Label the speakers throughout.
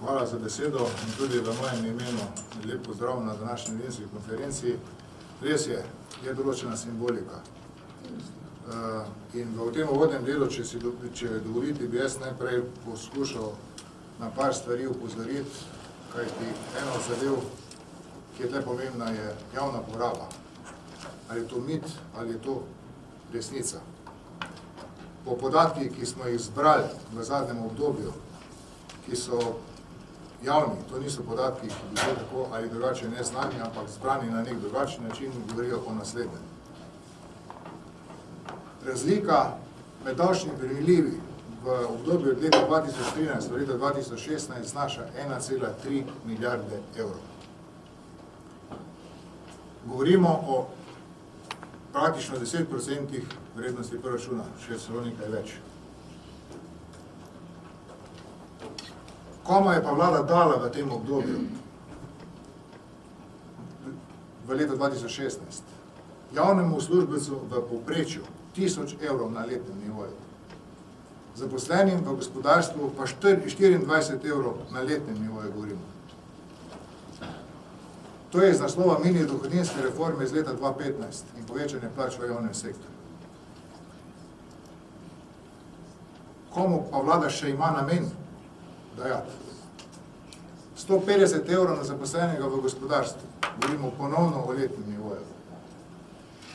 Speaker 1: Hvala za besedo in tudi v mojem imenu lep pozdrav na današnji novinski konferenciji. Res je določena simbolika. In v tem uvodnem delu, če dovolite, bi jaz najprej poskušal na par stvari upozoriti, kajti ena od zadev, ki je tle pomembna, je javna poraba. Ali je to mit, ali je to resnica. Po podatkih, ki smo jih zbrali v zadnjem obdobju, ki so javni, to niso podatki, ki bi bili tako ali drugače neznani, ampak zbrani na nek drugačen način, govorijo o naslednjem. Razlika med davčnimi prilivi v obdobju od leta 2013 do leta 2016 znaša 1,3 milijarde evrov. Govorimo o praktično 10% vrednosti proračuna, še celo nekaj več. Komu je pa vlada dala v tem obdobju, v letu 2016? Javnemu uslužbencu v povprečju 1000 evrov na letnem nivoju. Zaposlenim v gospodarstvu pa 24 evrov na letnem nivoju govorimo. To je iz naslova mini dohodninske reforme iz leta 2015 in povečanje plač v javnem sektorju. Komu pa vlada še ima namen dajati? 150 evrov na zaposlenega v gospodarstvu, govorimo ponovno o letnem nivoju,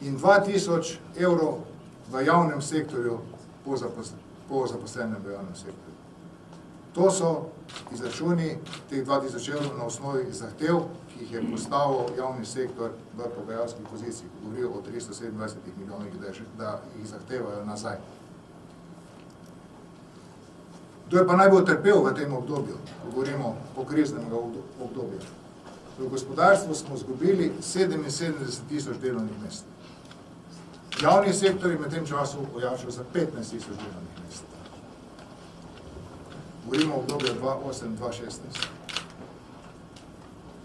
Speaker 1: in 2000 evrov v javnem sektorju po zaposlenem v javnem sektorju. To so izračuni teh 2000 evrov na osnovi zahtev, ki jih je postavil javni sektor v pogajalski poziciji, govorijo o 327 milijonih, da jih zahtevajo nazaj. Kdo je pa najbolj trpel v tem obdobju, ko govorimo o kriznem obdobju? V gospodarstvu smo izgubili 77 tisoč delovnih mest. Javni sektor je med tem času ojačal za 15 tisoč delovnih mest. Govorimo o obdobju 2008-2016.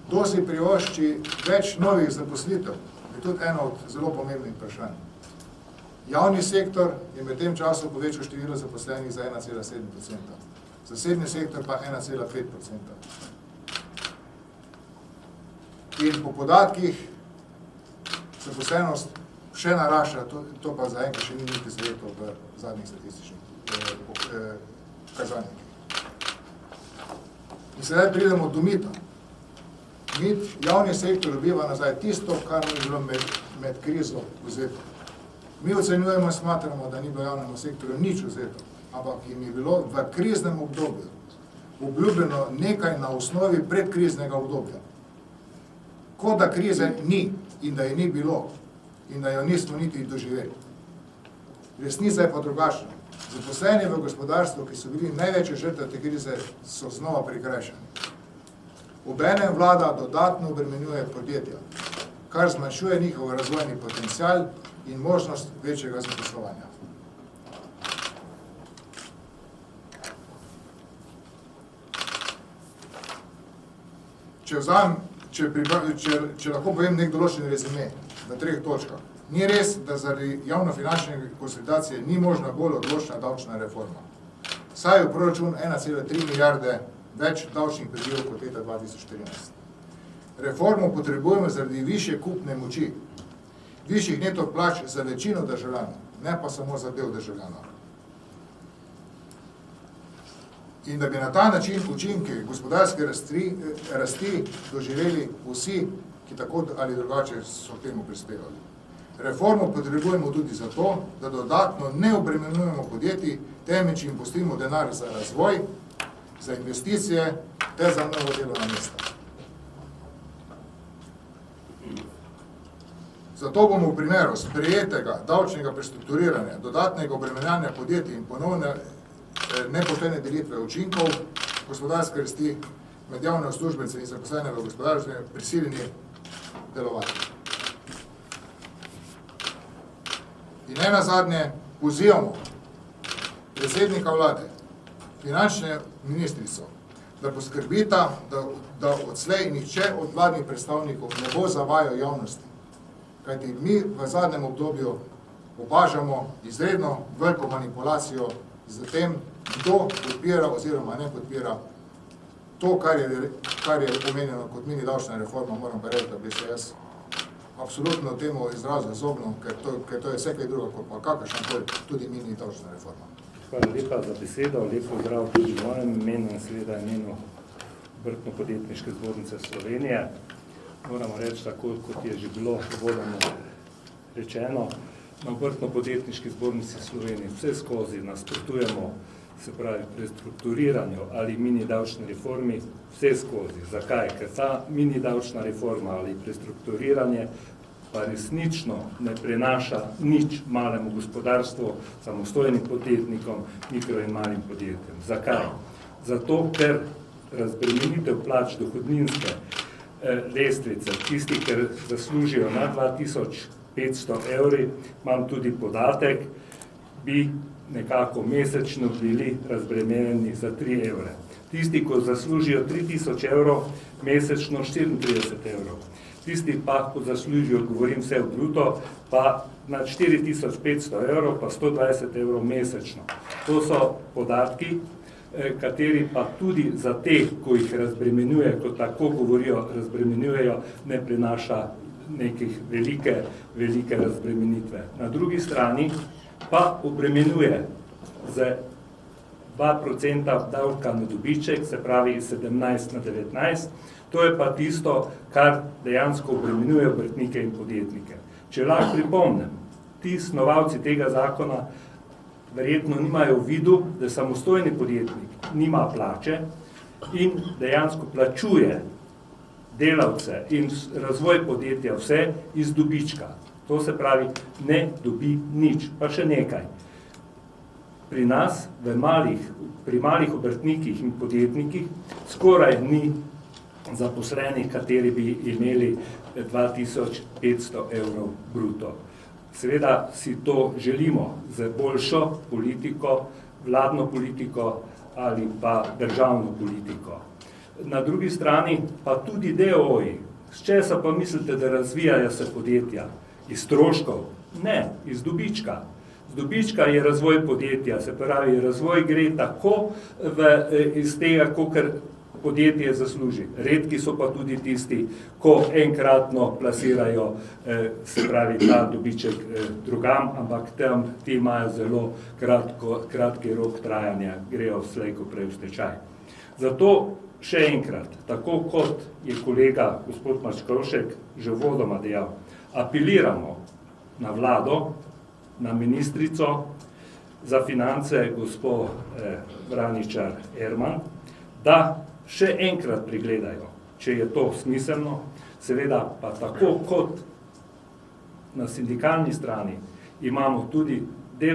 Speaker 1: Kdo si privošči več novih zaposlitev? Je tudi eno od zelo pomembnih vprašanj. Javni sektor je med tem času povečal število zaposlenih za 1,7%. Zasebni sektor pa 1,5%. In po podatkih zaposlenost še narašča, to pa zaenkrat še ni niti zajeto v zadnjih statističnih kazalnikih. In sedaj pridemo do mita. Mit, javni sektor dobiva nazaj tisto, kar ni bilo med krizo vzeto. Mi ocenjujemo in smatramo, da ni bilo javnemu sektorju nič vzeto, ampak jim je bilo v kriznem obdobju obljubljeno nekaj na osnovi predkriznega obdobja. Kot da krize ni in da je ni bilo in da jo nismo niti doživeli. Resnica je pa drugačna. Zaposleni v gospodarstvu, ki so bili največje žrtve te krize, so znova prikrajšani. Obenem vlada dodatno obremenjuje podjetja, kar zmanjšuje njihov razvojni potencial in možnost večjega zaposlovanja. Če lahko povem nek določen rezime v 3 točkah. Ni res, da zaradi javnofinančne konsolidacije ni možna bolj odločna davčna reforma. Saj v proračun 1,3 milijarde več davčnih prilivov kot leta 2014. Reformo potrebujemo zaradi višje kupne moči, višjih neto plač za večino državljanov, ne pa samo za del državljanov. In da bi na ta način učinke gospodarske rasti doživeli vsi, ki tako ali drugače so k temu prispevali. Reformo potrebujemo tudi zato, da dodatno ne obremenjujemo podjetij, temveč jim pustimo denar za razvoj, za investicije ter za novo delovna mesta. Zato bomo v primeru sprejetega davčnega prestrukturiranja, dodatnega obremenjanja podjetij in ponovne nepoštene delitve učinkov gospodarske rasti med javne uslužbence in zaposlene v gospodarstvu prisiljeni delovati. In nenazadnje pozivamo predsednika vlade, finančne ministrico, da poskrbita, da odslej nihče od vladnih predstavnikov ne bo zavajal javnosti. Kajti mi v zadnjem obdobju opažamo izredno veliko manipulacijo z tem, kdo podpira oziroma ne podpira to, kar je omenjeno kot mini davčna reforma, moram pa reči, da bi se jaz absolutno temu izrazil zobno, ker to je vse kaj drugo, kot pa kakršna tudi mini davčna reforma.
Speaker 2: Hvala lepa za besedo, lep pozdrav tudi v mojem imenu in seveda imenu Obrtno-podjetniške zbornice Slovenije. Moramo reči tako, kot je že bilo uvodoma rečeno, na Obrtno-podjetniški zbornici Slovenije vse skozi nasprotujemo, se pravi prestrukturiranju ali mini davčni reformi, vse skozi. Zakaj? Ker ta mini davčna reforma ali prestrukturiranje pa resnično ne prenaša nič malemu gospodarstvu, samostojnim podjetnikom, mikro in malim podjetjem. Zakaj? Zato, ker razbremenitev plač dohodninske lestvice, tisti, ker zaslužijo na 2500 evri, imam tudi podatek, bi nekako mesečno bili razbremenjeni za 3 evre. Tisti, ko zaslužijo 3000 evrov, mesečno 34 evrov. Tisti pa, ko zaslužijo, govorim vse v bruto, pa na 4500 evrov, pa 120 evrov mesečno. To so podatki, kateri pa tudi za te, ko jih razbremenjuje, kot tako govorijo, razbremenjujejo, ne prinaša nekih velike razbremenitve. Na drugi strani pa obremenjuje z 2% davka na dobiček, se pravi iz 17 na 19, to je pa tisto, kar dejansko obremenjuje obrtnike in podjetnike. Če lahko pripomnim, ti snovalci tega zakona verjetno nimajo v vidu, da samostojni podjetnik nima plače in dejansko plačuje delavce in razvoj podjetja vse iz dobička. To se pravi, ne dobi nič. Pa še nekaj. Pri nas, pri malih obrtnikih in podjetnikih, skoraj ni zaposlenih, kateri bi imeli 2500 evrov bruto. Seveda si to želimo z boljšo politiko, vladno politiko ali pa državno politiko. Na drugi strani pa tudi DOO-ji. S česa pa mislite, da razvijajo se podjetja? Iz stroškov? Ne, iz dobička. Z dobička je razvoj podjetja, se pravi, razvoj gre tako iz tega, kolikor podjetje zasluži. Redki so pa tudi tisti, ko enkratno plasirajo, se pravi, ta dobiček drugam, ampak tam ti imajo zelo kratki rok trajanja, grejo slej ko prej v stečaj. Zato še enkrat, tako kot je kolega gospod Mačkovšek že uvodoma dejal, apeliramo na vlado, na ministrico za finance, gospod Vraničar Erman, da še enkrat pregledajo, če je to smiselno, seveda pa tako kot na sindikalni strani imamo tudi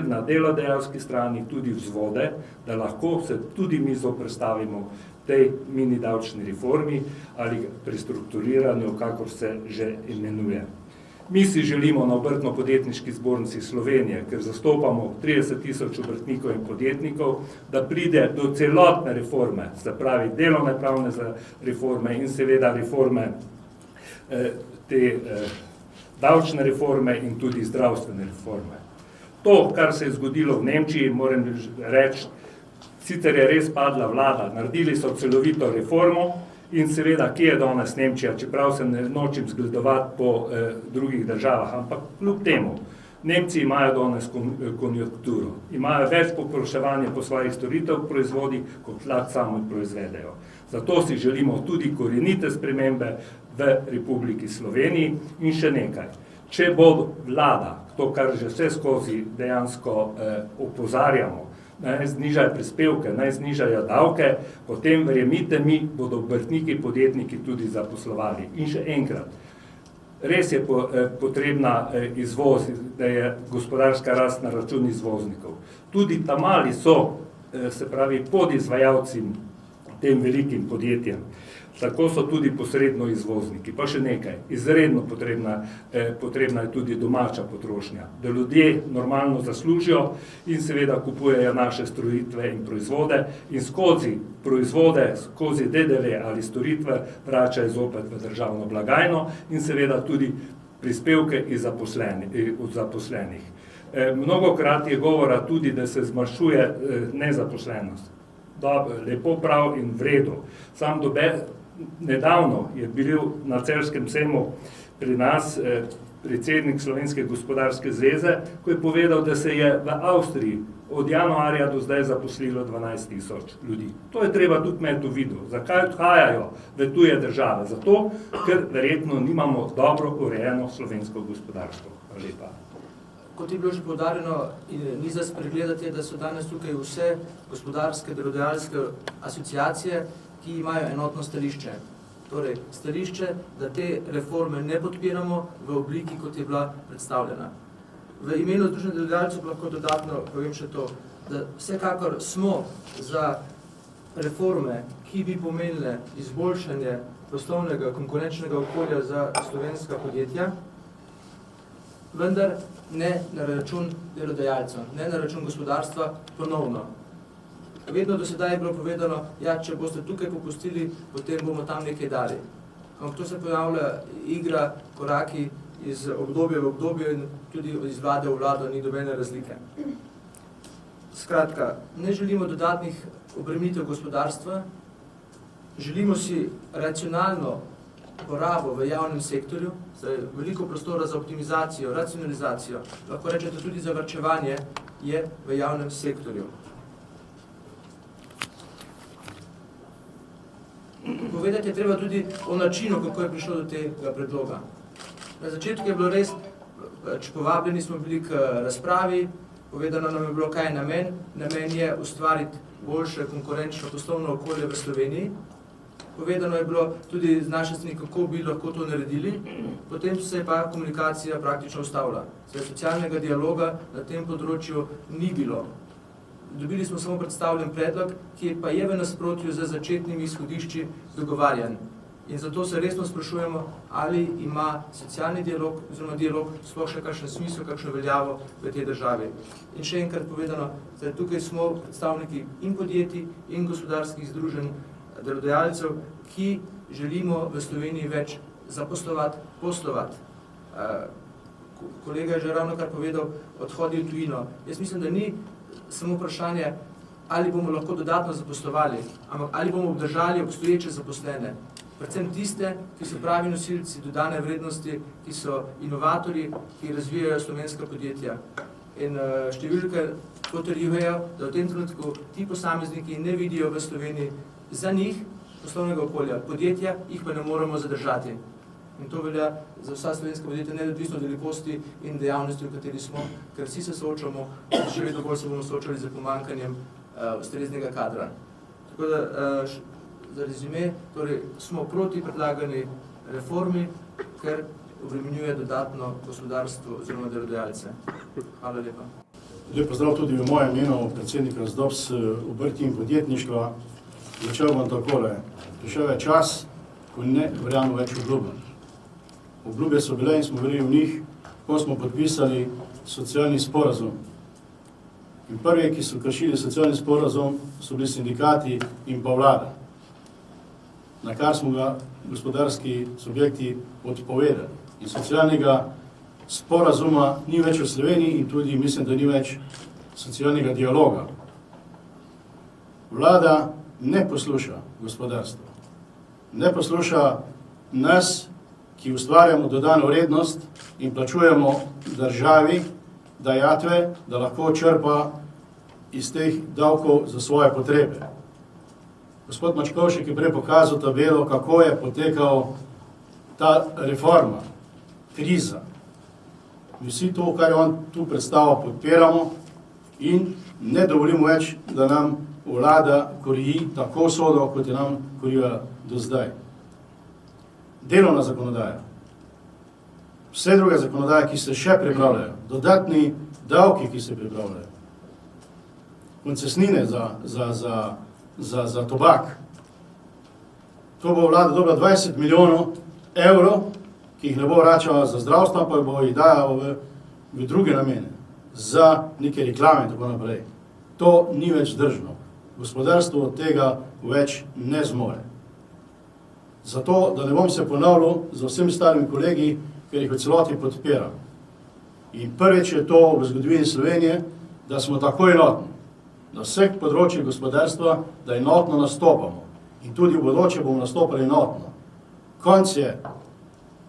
Speaker 2: na delodajalski strani tudi vzvode, da lahko se tudi mi zoperstavimo tej mini davčni reformi ali prestrukturiranju, kakor se že imenuje. Mi si želimo na Obrtno-podjetniški zbornici Slovenije, ker zastopamo 30 000 obrtnikov in podjetnikov, da pride do celotne reforme, se pravi delovne pravne reforme in seveda reforme te davčne reforme in tudi zdravstvene reforme. To, kar se je zgodilo v Nemčiji, moram reči, sicer je res padla vlada, naredili so celovito reformo, in seveda, kje je danes Nemčija, čeprav se ne nočem zgledovati po drugih državah, ampak kljub temu, Nemci imajo danes konjunkturo, imajo več povpraševanja po svojih storitev proizvodih, kot lahko sami proizvedejo. Zato si želimo tudi korenite spremembe v Republiki Sloveniji in še nekaj. Če bo vlada, to kar že vse skozi dejansko opozarjamo, naj znižajo prispevke, naj znižajo davke, potem verjemite mi, bodo obrtniki, podjetniki tudi zaposlovali. In še enkrat, res je potrebna izvoz, da je gospodarska rast na račun izvoznikov. Tudi ta mali so, se pravi, podizvajalci tem velikim podjetjem. Tako so tudi posredno izvozniki. Pa še nekaj, izredno potrebna je tudi domača potrošnja, da ljudje normalno zaslužijo in seveda kupujejo naše storitve in proizvode in skozi proizvode, skozi DDV ali storitve vračajo zopet v državno blagajno in seveda tudi prispevke od zaposlenih. Mnogokrat je govora tudi, da se zmanjšuje nezaposlenost. lepo prav in v redu. Nedavno je bil na Celjskem sejmu pri nas predsednik Slovenske gospodarske zveze, ko je povedal, da se je v Avstriji od januarja do zdaj zaposlilo 12.000 ljudi. To je treba tudi imeti v vidu. Zakaj odhajajo v tuje države? Zato, ker verjetno nimamo dobro urejeno slovensko gospodarstvo. Hvala lepa.
Speaker 3: Kot je bilo že poudarjeno, ni za spregledati, da so danes tukaj vse gospodarske, delodajalske asociacije, ki imajo enotno stališče. Torej, stališče, da te reforme ne podpiramo v obliki, kot je bila predstavljena. V imenu Združenja delodajalcev lahko dodatno povem še to, da vsekakor smo za reforme, ki bi pomenile izboljšanje poslovnega konkurenčnega okolja za slovenska podjetja, vendar ne na račun delodajalcev, ne na račun gospodarstva ponovno. Vedno do sedaj je bilo povedano, ja, če boste tukaj popustili, potem bomo tam nekaj dali. Ampak to se pojavlja igra, koraki iz obdobja v obdobje in tudi iz vlade v vlado ni dobene razlike. Skratka, ne želimo dodatnih obremenitev gospodarstva, želimo si racionalno porabo v javnem sektorju, veliko prostora za optimizacijo, racionalizacijo, lahko rečete tudi za varčevanje je v javnem sektorju. Povedati je treba tudi o načinu, kako je prišlo do tega predloga. Na začetku je bilo res, povabljeni smo bili k razpravi, povedano nam je bilo, kaj je namen. Namen je ustvariti boljše konkurenčno poslovno okolje v Sloveniji. Povedano je bilo tudi z naše strani, kako bi lahko to naredili. Potem se je pa komunikacija praktično ustavila. Socialnega dialoga na tem področju ni bilo. Dobili smo samo predstavljen predlog, ki pa je v nasprotju z začetnimi izhodišči dogovarjanj. In zato se resno sprašujemo, ali ima socialni dialog, oziroma dialog sploh še kakšen smisel, kakšno veljavo v tej državi. In še enkrat povedano, da tukaj smo predstavniki in podjetij, in gospodarskih združenj, delodajalcev, ki želimo v Sloveniji več zaposlovati, poslovati. Kolega je že ravno kar povedal, odhodi v tujino. Jaz mislim, da ni samo vprašanje, ali bomo lahko dodatno zaposlovali, ampak ali bomo obdržali obstoječe zaposlene. Predvsem tiste, ki so pravi nosilci dodane vrednosti, ki so inovatorji, ki razvijajo slovenska podjetja. In številke potrjujejo, da v tem trenutku ti posamezniki ne vidijo v Sloveniji za njih poslovnega okolja. Podjetja jih pa ne moremo zadržati. In to velja za vsa slovenska podjetja, neodvisno od velikosti in dejavnosti, v kateri smo, ker vsi se soočamo, še vedno bolj se bomo soočali z pomanjkanjem ustreznega kadra. Tako da, za rezime, torej smo proti predlagani reformi, ker obremenjuje dodatno gospodarstvo oziroma delodajalce. Hvala lepa.
Speaker 4: Lep pozdrav tudi v mojem imenu, predsednik Razdobs obrti in podjetništva. Začel bom takole. Prišel je čas, ko ne verjamemo več obljubam. Obljube so bile in smo bili v njih, ko smo podpisali socialni sporazum. In prvi, ki so kršili socialni sporazum, so bili sindikati in pa vlada, na kar smo ga gospodarski subjekti odpovedali. In socialnega sporazuma ni več v Sloveniji in tudi mislim, da ni več socialnega dialoga. Vlada ne posluša gospodarstva, ne posluša nas, ki ustvarjamo dodano vrednost in plačujemo državi dajatve, da lahko črpa iz teh davkov za svoje potrebe. Gospod Mačkovšek je prej pokazal tabelo, kako je potekal ta reforma, kriza. Vsi to, kar je on tu predstavil, podpiramo in ne dovolimo več, da nam vlada koriji tako sodo, kot je nam korila do zdaj. Delovna zakonodaja, vse druge zakonodaje, ki se še pripravljajo, dodatni davki, ki se pripravljajo, koncesnine za tobak. To bo vlada dobila 20 milijonov evrov, ki jih ne bo vračala za zdravstvo, pa bo jih dajala v druge namene, za neke reklame in tako naprej. To ni več držno. Gospodarstvo od tega več ne zmore. Zato, da ne bom se ponavljal za vsemi starimi kolegi, ker jih v celoti podpiram. In prvič je to v zgodovini Slovenije, da smo tako enotni. na vseh področjih gospodarstva, da enotno nastopamo. In tudi v bodoče bomo nastopali enotno. Konc je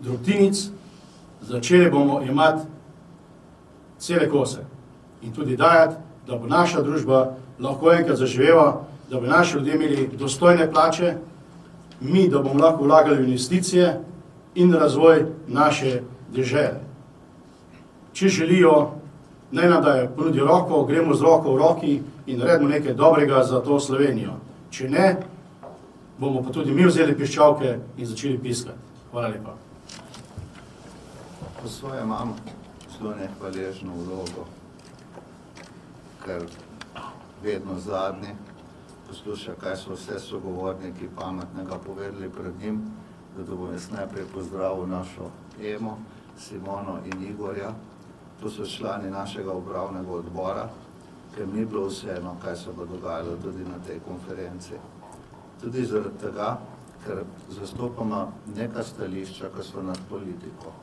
Speaker 4: drobtinic, začeli bomo imati cele kose in tudi dajati, da bo naša družba lahko enkrat zaživela, da bo naši ljudje imeli dostojne plače, mi, da bomo lahko vlagali v investicije in razvoj naše dežele. Če želijo, naj nam dajo ponudi roko, gremo z roko v roki in naredimo nekaj dobrega za to Slovenijo. Če ne, bomo pa tudi mi vzeli piščalke in začeli piskati. Hvala lepa.
Speaker 5: Po svoje imam zelo nehvaležno vlogo, ker vedno zadnji posluša, kaj so vse sogovorniki pametnega povedali pred njim, zato bom jaz najprej pozdravil našo Emo, Simono in Igorja. To so člani našega upravnega odbora, ker ni bilo vseeno, kaj se bo dogajalo tudi na tej konferenci. Tudi zaradi tega, ker zastopamo neka stališča, ki so nad politiko.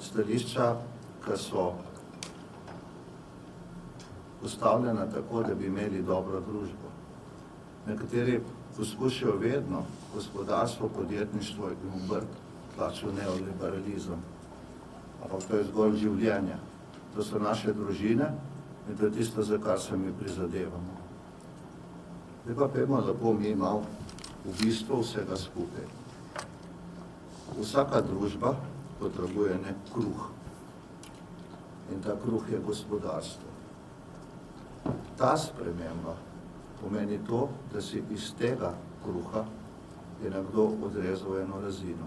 Speaker 5: Stališča, ki so postavljena tako, da bi imeli dobro družbo. Nekateri poskušajo vedno gospodarstvo, podjetništvo in obrt tlačiti v neoliberalizem. Ampak to je zgolj življenje. To so naše družine in to je tisto, za kar se mi prizadevamo. Zdaj pa pojmo, da bomo mi imeli v bistvu vsega skupaj. Vsaka družba potrebuje nek kruh. In ta kruh je gospodarstvo. Ta sprememba pomeni to, da si iz tega kruha je nekdo odrezal eno rezino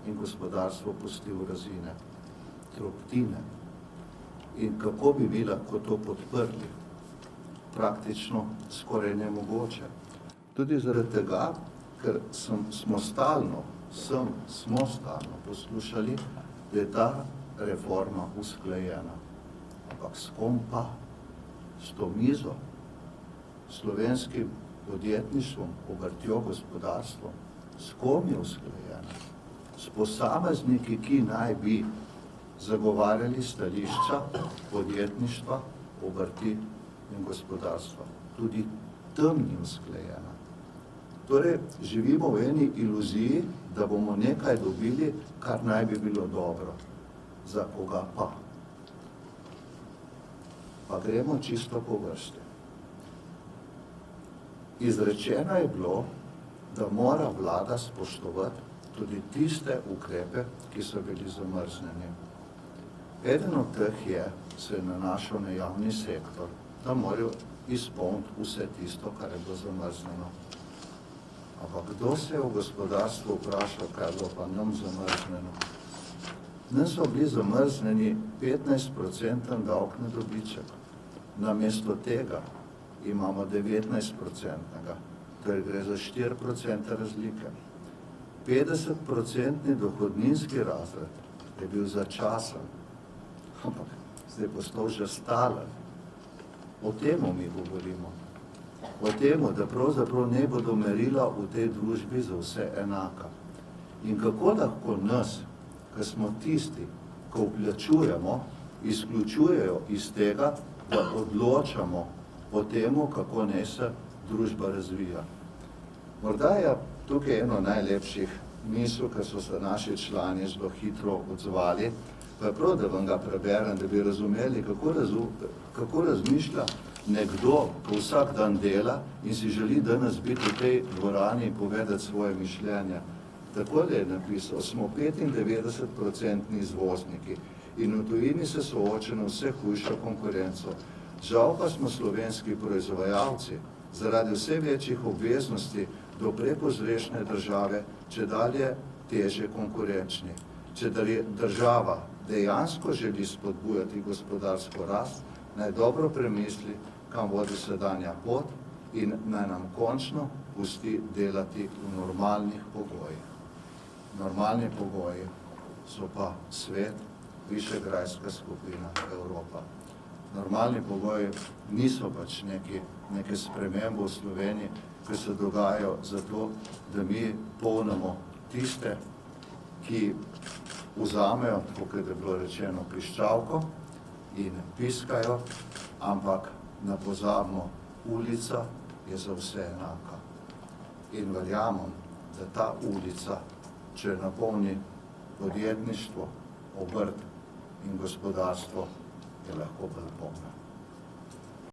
Speaker 5: in gospodarstvo pustil rezine, drobtine. In kako bi mi lahko to podprli? Praktično skoraj nemogoče. Tudi zaradi tega, ker smo stalno poslušali, da je ta reforma usklajena. Ampak s kom pa? S to mizo, slovenskim podjetništvom, obrtjo, gospodarstvom. S kom je usklajena? S posamezniki, ki naj bi zagovarjali stališča podjetništva, obrti in gospodarstva. Tudi tam ni usklajena. Torej, živimo v eni iluziji, da bomo nekaj dobili, kar naj bi bilo dobro. Za koga pa? Pa gremo čisto po vrsti. Izrečeno je bilo, da mora vlada spoštovati tudi tiste ukrepe, ki so bili zamrznjeni. Eden od teh se je nanašal na javni sektor, da morajo izpolniti vse tisto, kar je bilo zamrznjeno. Ampak kdo se je v gospodarstvu vprašal, kaj je bilo pa nam zamrznjeno? Nam so bili zamrznjeni 15% davek na dobiček. Namesto tega imamo 19%, torej gre za 4% razlike. 50% dohodninski razred je bil začasen, ampak zdaj postal že stalen. O temu mi govorimo. O temu, da pravzaprav ne bodo merila v tej družbi za vse enaka. In kako lahko nas, ki smo tisti, ko vplačujemo, izključujejo iz tega, da odločamo o temu, kako naj se družba razvija. Morda je tukaj eno najlepših misel, ki so se naši člani zelo hitro odzvali, pa je prav, da vam ga preberem, da bi razumeli, kako razmišlja nekdo, ko vsak dan dela in si želi danes biti v tej dvorani in povedati svoje mišljenje. Tako je napisal, smo 95% izvozniki in v tujini se soočamo vse hujšo konkurenco. Žal pa smo slovenski proizvajalci zaradi vse večjih obveznosti do prepozrešne države čedalje teže konkurenčni. Če država dejansko želi spodbujati gospodarsko rast, naj dobro premisli, kam vodi sedanja pot in naj nam končno pusti delati v normalnih pogojih. Normalni pogoji so pa svet, Višegrajska skupina, Evropa. Normalni pogoji niso pač neke spremembe v Sloveniji, ki se dogajajo zato, da mi polnimo tiste, ki vzamejo, tako je bilo rečeno, piščalko in piskajo, ampak ne pozabimo ulica je za vse enaka. In verjamem, da ta ulica, če napolni podjetništvo, obrt in gospodarstvo, je lahko bolj polna.